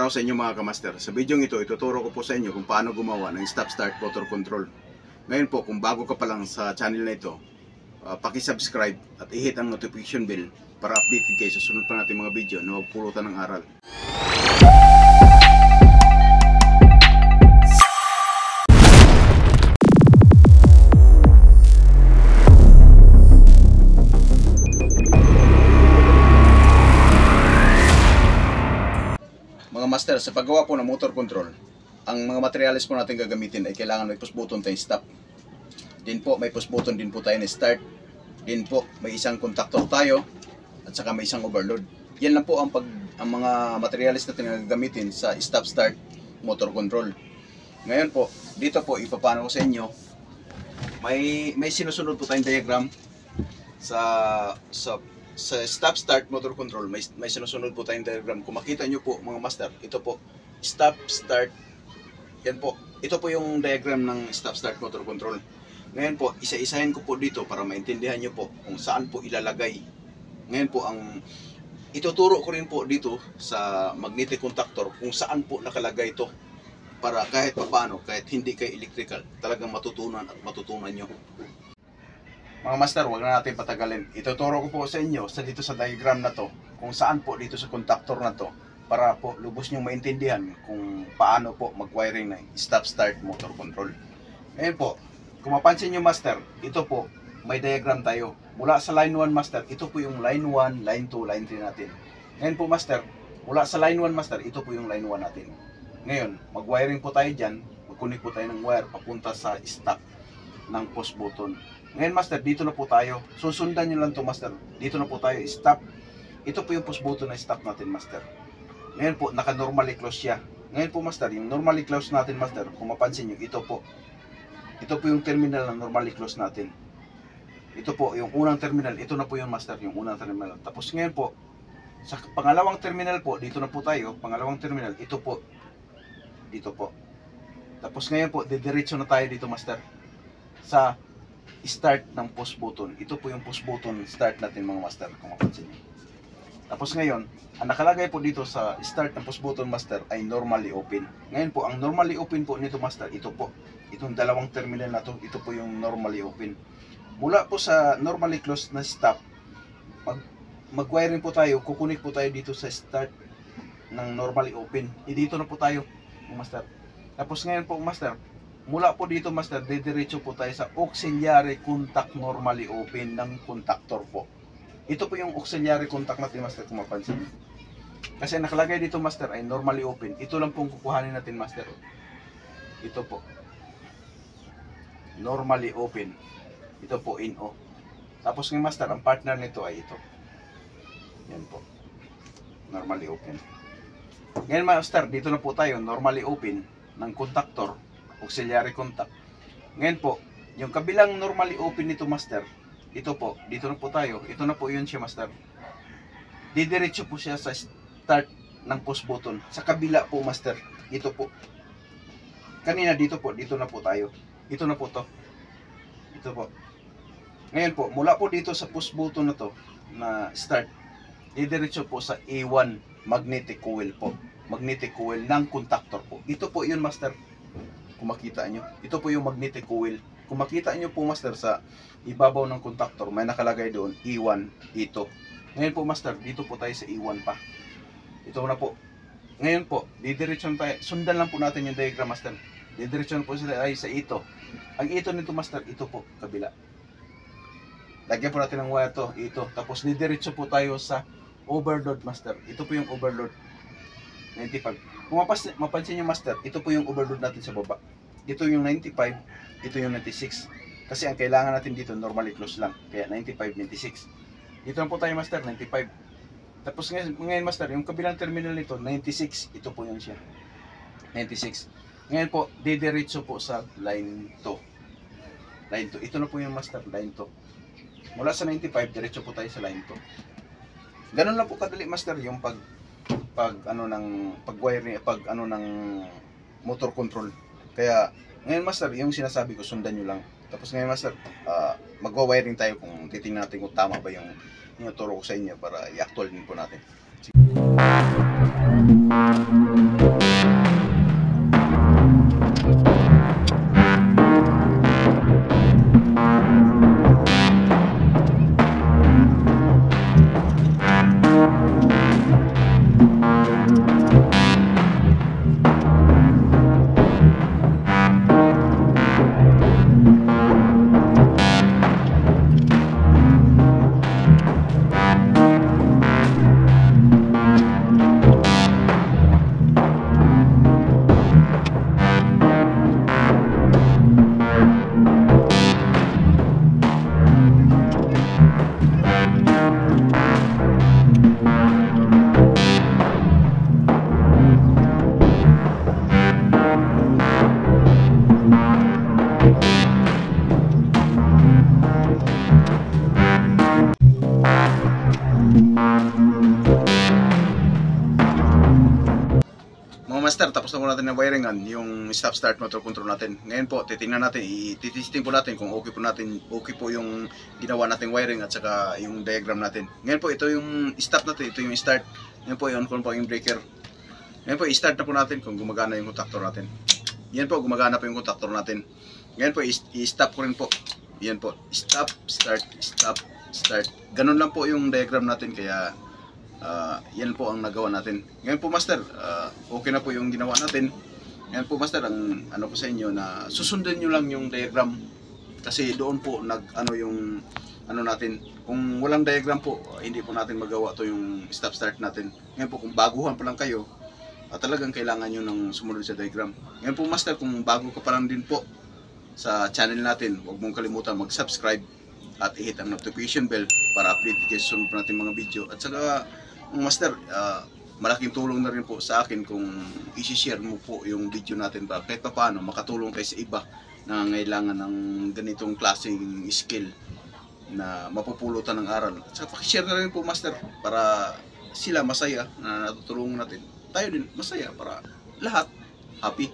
araw sa inyo mga kamaster. Sa video ito, ituturo ko po sa inyo kung paano gumawa ng stop-start motor control. Ngayon po, kung bago ka pa lang sa channel na ito, paki-subscribe at i-hit ang notification bell para updated kayo sa sunod pa natin mga video na magpulutan ng aral. Mga master, sa paggawa po ng motor control, ang mga materials po natin gagamitin ay kailangan may push button tayong stop. Din po may push button din po tayo na start. Din po may isang contactor tayo at saka may isang overload. Yan lang po ang mga materials natin gagamitin sa stop start motor control. Ngayon po, dito po ipapano ko sa inyo. May sinusunod po tayong diagram sa stop start motor control. May sinusunod po tayong diagram. Kung makita nyo po mga master, ito po stop start. Yan po, ito po yung diagram ng stop start motor control. Ngayon po, isa-isahin ko po dito para maintindihan nyo po kung saan po ilalagay. Ngayon po, ituturo ko rin po dito sa magnetic contactor kung saan po nakalagay ito, para kahit paano, kahit hindi kayo electrical, talagang matutunan at matutunan nyo. Mga master, huwag na natin patagalin. Ituturo ko po sa inyo dito sa diagram na to kung saan po dito sa contactor na to, para po lubos nyo maintindihan kung paano po mag-wiring ng stop-start motor control. Ngayon po, kung mapansin nyo master, ito po may diagram tayo. Mula sa line 1 master, ito po yung line 1, line 2, line 3 natin. Ngayon po master, mula sa line 1 master, ito po yung line 1 natin. Ngayon, mag-wiring po tayo dyan, mag-connect po tayo ng wire papunta sa stop ng push button. Ngayon master, dito na po tayo. Susundan nyo lang to master. Dito na po tayo, stop. Ito po yung push button na stop natin master. Ngayon po, naka-normally close siya. Ngayon po master, yung normally close natin master, kung mapansin nyo, ito po. Ito po yung terminal na normally close natin. Ito po, yung unang terminal. Ito na po yung master, yung unang terminal. Tapos ngayon po, sa pangalawang terminal po, dito na po tayo. Pangalawang terminal, ito po. Dito po. Tapos ngayon po, didiretso na tayo dito master. Sa start ng push button. Ito po yung push button start natin mga master, kung mapansin nyo. Tapos ngayon, ang nakalagay po dito sa start ng push button master ay normally open. Ngayon po, ang normally open po nito master, ito po. Itong dalawang terminal na to, ito po yung normally open. Mula po sa normally closed na stop, mag-wiring po tayo, kukunik po tayo dito sa start ng normally open. Dito na po tayo, master. Tapos ngayon po master, mula po dito master, didiretso po tayo sa auxiliary contact normally open ng contactor po. Ito po yung auxiliary contact natin master, kung mapansin. Kasi nakalagay dito master ay normally open. Ito lang pong kukuhanin natin master. Ito po. Normally open. Ito po in o. Tapos ng master, ang partner nito ay ito. Yan po. Normally open. Ngayon master, dito na po tayo, normally open ng contactor, auxiliary contact. Ngayon po, yung kabilang normally open nito master, ito po, dito na po tayo. Ito na po yun siya master. Didiretso po siya sa start ng push button. Sa kabila po master, ito po. Kanina dito po, dito na po tayo. Ito na po to. Ito po. Ngayon po, mula po dito sa push button na to, na start, didiretso po sa A1 magnetic coil po. Magnetic coil ng contactor po. Ito po yun master. Kung makita nyo, ito po yung magnetic coil. Kung makita nyo po master, sa ibabaw ng contactor, may nakalagay doon E1, ito. Ngayon po master, dito po tayo sa E1 pa. Ito na po. Ngayon po, didiretso tayo. Sundan lang po natin yung diagram master. Didiretso po sila ay sa ito. Ang ito nito master, ito po, kabila. Lagyan po natin ng wire to, ito. Tapos didiretso po tayo sa overload master. Ito po yung overload. 95. Kung mapansin nyo master, ito po yung overload natin sa baba. Ito yung 95, ito yung 96. Kasi ang kailangan natin dito normally close lang. Kaya 95, 96. Dito na po tayo master, 95. Tapos ngayon master, yung kabilang terminal nito, 96. Ito po yun siya. 96. Ngayon po, didiretso po sa line 2. Line 2. Ito na po yung master, line 2. Mula sa 95, diretso po tayo sa line 2. Ganun lang po kadali master yung pag-wiring, ng motor control. Kaya ngayon master, yung sinasabi ko, sundan nyo lang. Tapos ngayon master, magwa-wiring tayo kung titingnan natin kung tama ba yung tinuturo ko sa inyo para i-actual din po natin. Sige. Mga master, tapos na po natin ng wiringan, yung stop start motor control natin. Ngayon po, titingnan natin, ititesting po natin kung okay po yung ginawa nating wiring at saka yung diagram natin. Ngayon po, ito yung stop natin, ito yung start. Ngayon po, i-on ko po yung breaker. Ngayon po, i-start na po natin kung gumagana yung contactor natin. Yan po, gumagana po yung contactor natin. Ngayon po, i-stop ko rin po. Yan po, stop, start, stop, start. Ganun lang po yung diagram natin, kaya yan po ang nagawa natin. Ngayon po master, okay na po yung ginawa natin. Ngayon po master, ang ano ko sa inyo na susundin nyo lang yung diagram, kasi doon po yung ano natin. Kung walang diagram po, hindi po natin magawa to yung stop start natin. Ngayon po, kung baguhan pa lang kayo, talagang kailangan nyo ng sumunod sa diagram. Ngayon po master, kung bago ka pa lang din po sa channel natin, huwag mong kalimutan mag-subscribe at i-hit ang notification bell para update kayo sa sunod natin mga video. At saka master, malaking tulong na rin po sa akin kung i-share mo po yung video natin para kahit pa paano makatulong tayo sa iba na ngailangan ng ganitong klaseng skill na mapupulutan ng aral. At saka pakishare na rin po master para sila masaya na natutulungan natin. Tayo din masaya para lahat happy.